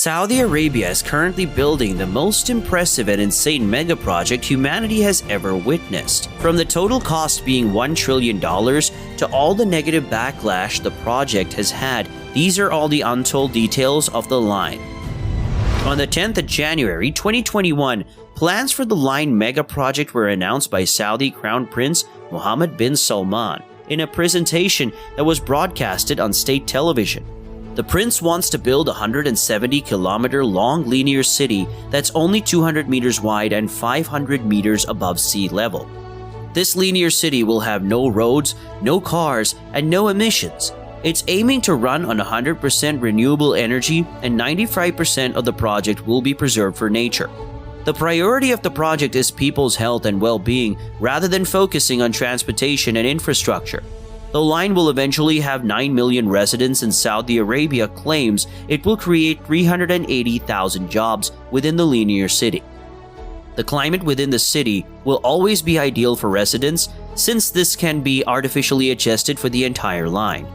Saudi Arabia is currently building the most impressive and insane mega project humanity has ever witnessed. From the total cost being $1 trillion to all the negative backlash the project has had, these are all the untold details of the line. On the 10th of January 2021, plans for the line mega project were announced by Saudi Crown Prince Mohammed bin Salman in a presentation that was broadcasted on state television. The prince wants to build a 170-kilometer long linear city that's only 200 meters wide and 500 meters above sea level. This linear city will have no roads, no cars, and no emissions. It's aiming to run on 100% renewable energy, and 95% of the project will be preserved for nature. The priority of the project is people's health and well-being rather than focusing on transportation and infrastructure. The line will eventually have 9 million residents, and Saudi Arabia claims it will create 380,000 jobs within the linear city. The climate within the city will always be ideal for residents, since this can be artificially adjusted for the entire line.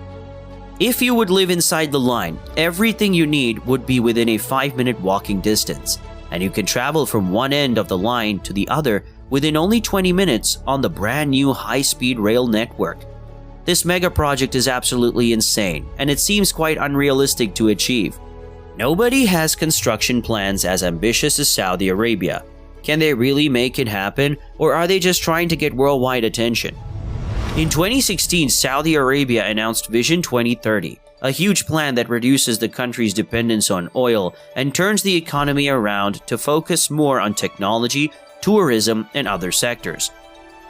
If you would live inside the line, everything you need would be within a 5-minute walking distance, and you can travel from one end of the line to the other within only 20 minutes on the brand new high-speed rail network. This mega project is absolutely insane, and it seems quite unrealistic to achieve. Nobody has construction plans as ambitious as Saudi Arabia. Can they really make it happen, or are they just trying to get worldwide attention? In 2016, Saudi Arabia announced Vision 2030, a huge plan that reduces the country's dependence on oil and turns the economy around to focus more on technology, tourism, and other sectors.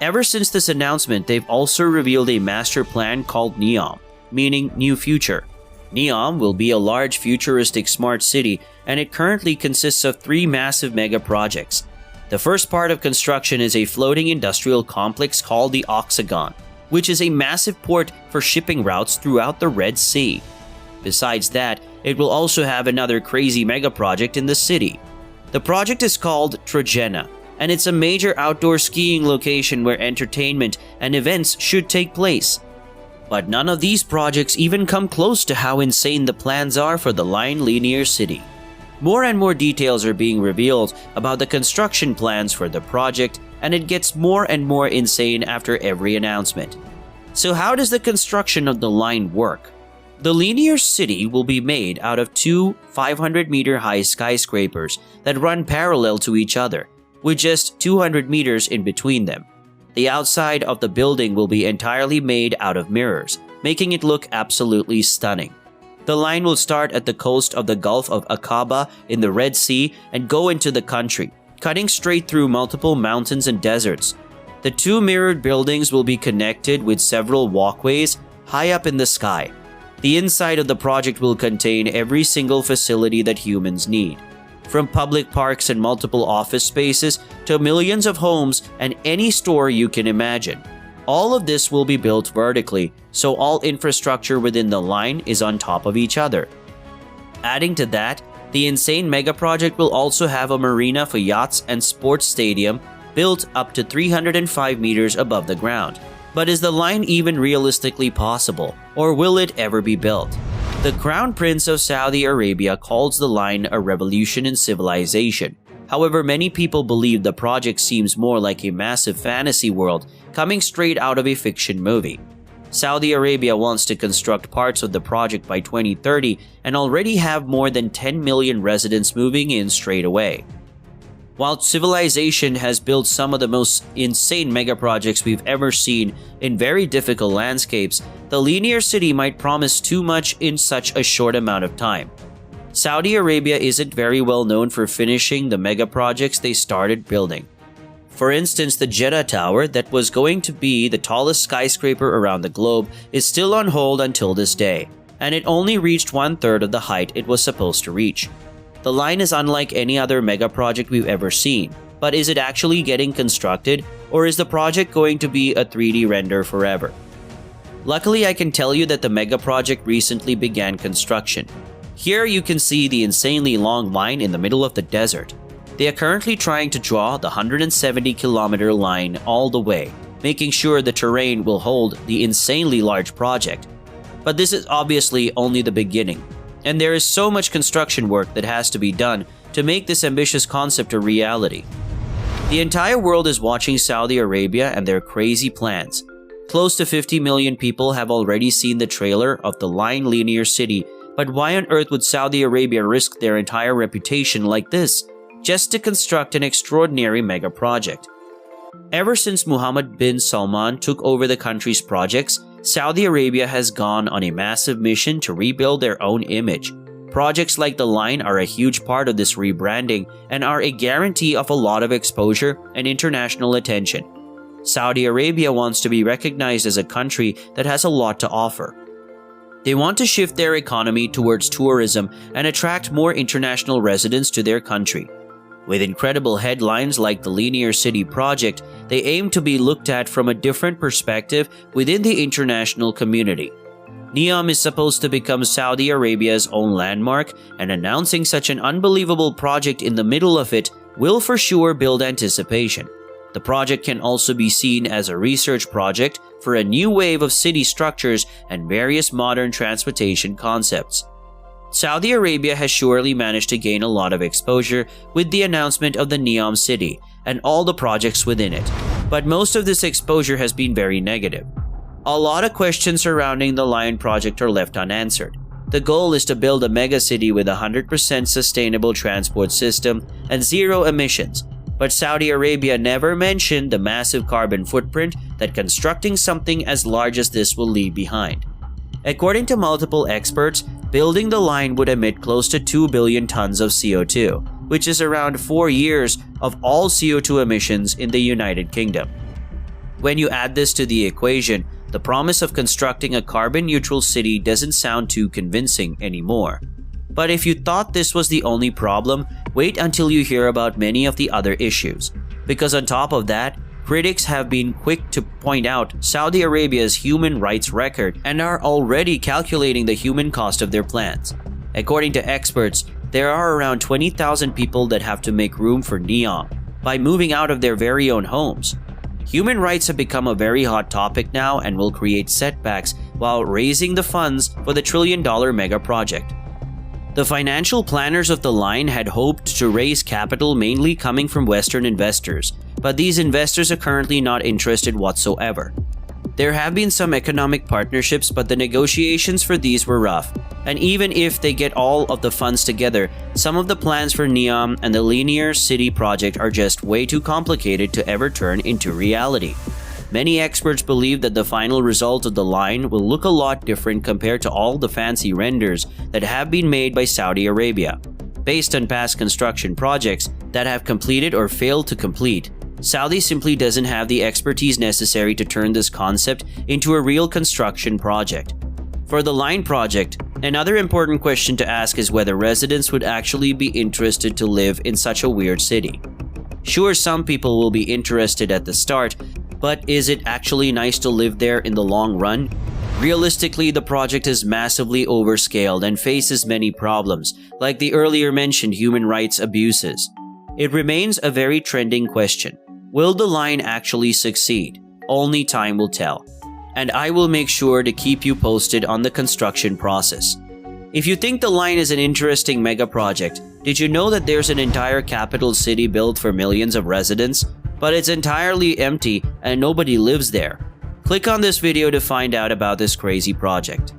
Ever since this announcement, they've also revealed a master plan called NEOM, meaning New Future. NEOM will be a large futuristic smart city, and it currently consists of 3 massive mega projects. The first part of construction is a floating industrial complex called the Octagon, which is a massive port for shipping routes throughout the Red Sea. Besides that, it will also have another crazy mega project in the city. The project is called Trojena, and it's a major outdoor skiing location where entertainment and events should take place. But none of these projects even come close to how insane the plans are for the line linear city. More and more details are being revealed about the construction plans for the project, and it gets more and more insane after every announcement. So how does the construction of the line work? The linear city will be made out of 2 500-meter-high skyscrapers that run parallel to each other, with just 200 meters in between them. The outside of the building will be entirely made out of mirrors, making it look absolutely stunning. The line will start at the coast of the Gulf of Aqaba in the Red Sea and go into the country, cutting straight through multiple mountains and deserts. The 2 mirrored buildings will be connected with several walkways high up in the sky. The inside of the project will contain every single facility that humans need, from public parks and multiple office spaces to millions of homes and any store you can imagine. All of this will be built vertically, so all infrastructure within the line is on top of each other. Adding to that, the insane mega project will also have a marina for yachts and sports stadium built up to 305 meters above the ground. But is the line even realistically possible, or will it ever be built? The Crown Prince of Saudi Arabia calls the line a revolution in civilization. However, many people believe the project seems more like a massive fantasy world coming straight out of a fiction movie. Saudi Arabia wants to construct parts of the project by 2030 and already have more than 10 million residents moving in straight away. While civilization has built some of the most insane mega projects we've ever seen in very difficult landscapes, the linear city might promise too much in such a short amount of time. Saudi Arabia isn't very well known for finishing the mega projects they started building. For instance, the Jeddah Tower, that was going to be the tallest skyscraper around the globe, is still on hold until this day, and it only reached 1/3 of the height it was supposed to reach. The line is unlike any other mega project we've ever seen, but is it actually getting constructed, or is the project going to be a 3D render forever? Luckily, I can tell you that the mega project recently began construction. Here you can see the insanely long line in the middle of the desert. They are currently trying to draw the 170-kilometer line all the way, making sure the terrain will hold the insanely large project. But this is obviously only the beginning. And there is so much construction work that has to be done to make this ambitious concept a reality. The entire world is watching Saudi Arabia and their crazy plans. Close to 50 million people have already seen the trailer of the Line Linear City, but why on earth would Saudi Arabia risk their entire reputation like this, just to construct an extraordinary mega project? Ever since Mohammed bin Salman took over the country's projects, Saudi Arabia has gone on a massive mission to rebuild their own image. Projects like the Line are a huge part of this rebranding and are a guarantee of a lot of exposure and international attention. Saudi Arabia wants to be recognized as a country that has a lot to offer. They want to shift their economy towards tourism and attract more international residents to their country. With incredible headlines like the Linear City project, they aim to be looked at from a different perspective within the international community. NEOM is supposed to become Saudi Arabia's own landmark, and announcing such an unbelievable project in the middle of it will for sure build anticipation. The project can also be seen as a research project for a new wave of city structures and various modern transportation concepts. Saudi Arabia has surely managed to gain a lot of exposure with the announcement of the NEOM City and all the projects within it, but most of this exposure has been very negative. A lot of questions surrounding the Line project are left unanswered. The goal is to build a mega city with a 100% sustainable transport system and zero emissions, but Saudi Arabia never mentioned the massive carbon footprint that constructing something as large as this will leave behind. According to multiple experts, building the Line would emit close to 2 billion tons of CO2, which is around 4 years of all CO2 emissions in the United Kingdom. When you add this to the equation, the promise of constructing a carbon-neutral city doesn't sound too convincing anymore. But if you thought this was the only problem, wait until you hear about many of the other issues. Because on top of that, critics have been quick to point out Saudi Arabia's human rights record and are already calculating the human cost of their plans. According to experts, there are around 20,000 people that have to make room for NEOM by moving out of their very own homes. Human rights have become a very hot topic now and will create setbacks while raising the funds for the trillion-dollar mega project. The financial planners of the Line had hoped to raise capital mainly coming from Western investors, but these investors are currently not interested whatsoever. There have been some economic partnerships, but the negotiations for these were rough, and even if they get all of the funds together, some of the plans for NEOM and the Linear City project are just way too complicated to ever turn into reality. Many experts believe that the final result of the Line will look a lot different compared to all the fancy renders that have been made by Saudi Arabia. Based on past construction projects that have completed or failed to complete, Saudi simply doesn't have the expertise necessary to turn this concept into a real construction project. For the Line project, another important question to ask is whether residents would actually be interested to live in such a weird city. Sure, some people will be interested at the start, but is it actually nice to live there in the long run? Realistically, the project is massively overscaled and faces many problems, like the earlier mentioned human rights abuses. It remains a very trending question. Will the Line actually succeed? Only time will tell. And I will make sure to keep you posted on the construction process. If you think the Line is an interesting mega project, did you know that there's an entire capital city built for millions of residents? But it's entirely empty and nobody lives there. Click on this video to find out about this crazy project.